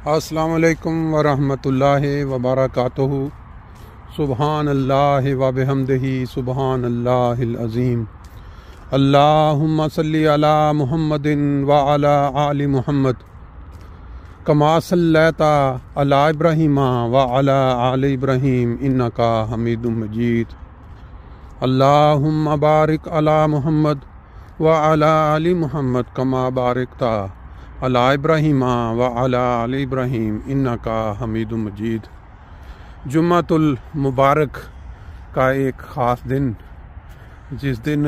السلام علیکم ورحمۃ اللہ وبرکاتہ۔ سبحان اللہ وبحمدہ سبحان اللہ العظیم۔ اللہم صلی علی محمد وعلی آل محمد کما صلیت علی ابراہیم وعلی آل ابراہیم انکا حمید مجید۔ اللہم بارک علی محمد وعلی آل محمد کما بارکت علی ابراہیم وعلی آل ابراہیم انکا حمید مجید۔ جمعۃ المبارک کا ایک خاص دن، جس دن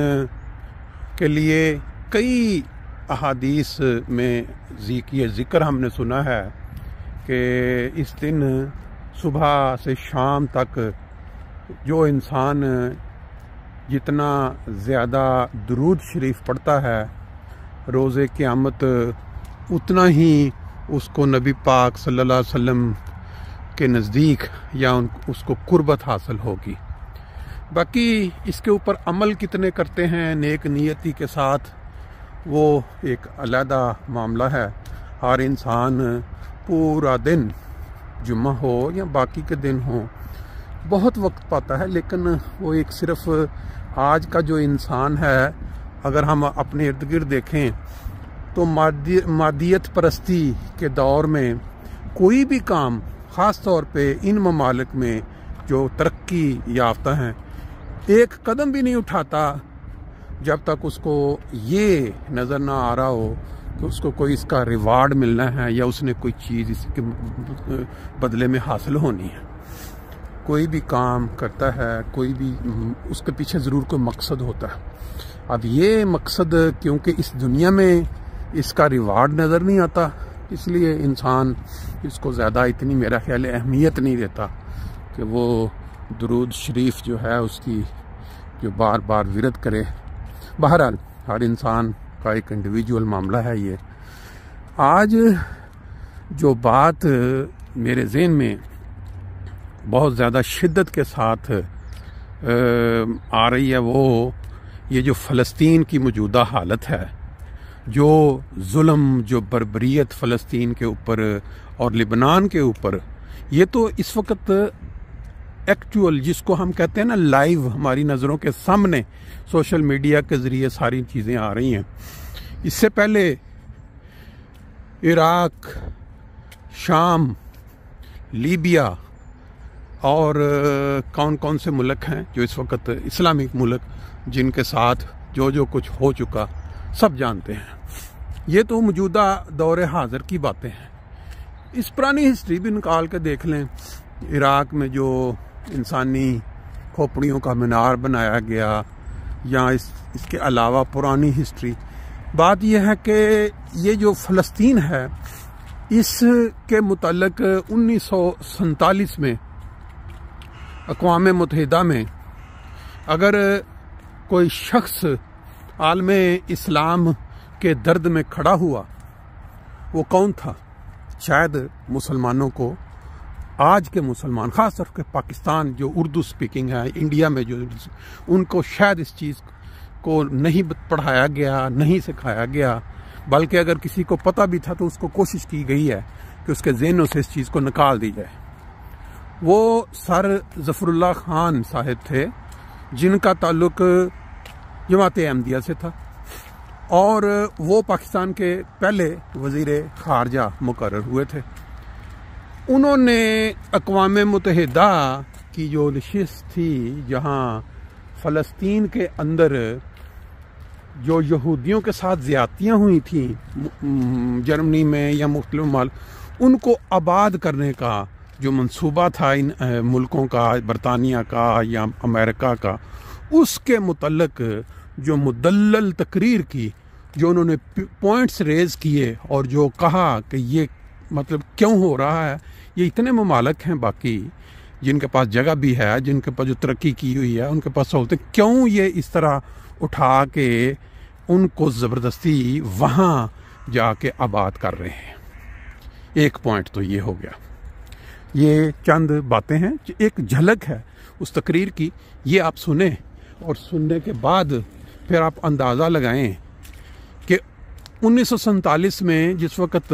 کے لیے کئی احادیث میں یہ ذکر ہم نے سنا ہے کہ اس دن صبح سے شام تک جو انسان جتنا زیادہ درود شریف پڑھتا ہے، روز قیامت اتنا ہی اس کو نبی پاک صلی اللہ علیہ وسلم کے نزدیک یا اس کو قربت حاصل ہوگی۔ باقی اس کے اوپر عمل کتنے کرتے ہیں نیک نیتی کے ساتھ، وہ ایک علیحدہ معاملہ ہے۔ ہر انسان پورا دن، جمعہ ہو یا باقی کے دن ہوں، بہت وقت پاتا ہے، لیکن وہ ایک صرف آج کا جو انسان ہے، اگر ہم اپنے ارد گرد دیکھیں تو مادیت پرستی کے دور میں کوئی بھی کام، خاص طور پہ ان ممالک میں جو ترقی یافتہ ہیں، ایک قدم بھی نہیں اٹھاتا جب تک اس کو یہ نظر نہ آ رہا ہو کہ اس کو کوئی اس کا ریوارڈ ملنا ہے یا اس نے کوئی چیز اس کے بدلے میں حاصل ہونی ہے۔ کوئی بھی کام کرتا ہے، کوئی بھی اس کے پیچھے ضرور کوئی مقصد ہوتا ہے۔ اب یہ مقصد کیونکہ اس دنیا میں اس کا ریوارڈ نظر نہیں آتا، اس لیے انسان اس کو زیادہ اتنی میرا خیال ہے اہمیت نہیں دیتا کہ وہ درود شریف جو ہے اس کی جو بار بار ورد کرے۔ بہرحال ہر انسان کا ایک انڈیویجول معاملہ ہے یہ۔ آج جو بات میرے ذہن میں بہت زیادہ شدت کے ساتھ آ رہی ہے، وہ یہ جو فلسطین کی موجودہ حالت ہے، جو ظلم، جو بربریت فلسطین کے اوپر اور لبنان کے اوپر، یہ تو اس وقت ایکچوئل جس کو ہم کہتے ہیں نا لائیو، ہماری نظروں کے سامنے سوشل میڈیا کے ذریعے ساری چیزیں آ رہی ہیں۔ اس سے پہلے عراق، شام، لیبیا اور کون کون سے ملک ہیں جو اس وقت اسلامک ملک، جن کے ساتھ جو کچھ ہو چکا سب جانتے ہیں۔ یہ تو موجودہ دور حاضر کی باتیں ہیں۔ اس پرانی ہسٹری بھی نکال کے دیکھ لیں، عراق میں جو انسانی کھوپڑیوں کا مینار بنایا گیا، یا اس کے علاوہ پرانی ہسٹری۔ بات یہ ہے کہ یہ جو فلسطین ہے، اس کے متعلق 1947 میں اقوام متحدہ میں اگر کوئی شخص عالم اسلام کے درد میں کھڑا ہوا، وہ کون تھا؟ شاید مسلمانوں کو، آج کے مسلمان، خاص طور پہ پاکستان جو اردو سپیکنگ ہے، انڈیا میں جو، ان کو شاید اس چیز کو نہیں پڑھایا گیا، نہیں سکھایا گیا، بلکہ اگر کسی کو پتہ بھی تھا تو اس کو کوشش کی گئی ہے کہ اس کے ذہنوں سے اس چیز کو نکال دی جائے۔ وہ سر ظفر اللہ خان صاحب تھے، جن کا تعلق جماعت احمدیہ سے تھا، اور وہ پاکستان کے پہلے وزیر خارجہ مقرر ہوئے تھے۔ انہوں نے اقوام متحدہ کی جو نشست تھی، جہاں فلسطین کے اندر جو یہودیوں کے ساتھ زیادتیاں ہوئی تھیں جرمنی میں یا مختلف ممالک، ان کو آباد کرنے کا جو منصوبہ تھا ان ملکوں کا، برطانیہ کا یا امریکہ کا، اس کے متعلق جو مدلل تقریر کی، جو انہوں نے پوائنٹس ریز کیے اور جو کہا کہ یہ مطلب کیوں ہو رہا ہے، یہ اتنے ممالک ہیں باقی جن کے پاس جگہ بھی ہے، جن کے پاس جو ترقی کی ہوئی ہے، ان کے پاس سہولتیں، کیوں یہ اس طرح اٹھا کے ان کو زبردستی وہاں جا کے آباد کر رہے ہیں۔ ایک پوائنٹ تو یہ ہو گیا۔ یہ چند باتیں ہیں، ایک جھلک ہے اس تقریر کی، یہ آپ سنیں، اور سننے کے بعد پھر آپ اندازہ لگائیں کہ 1947 میں جس وقت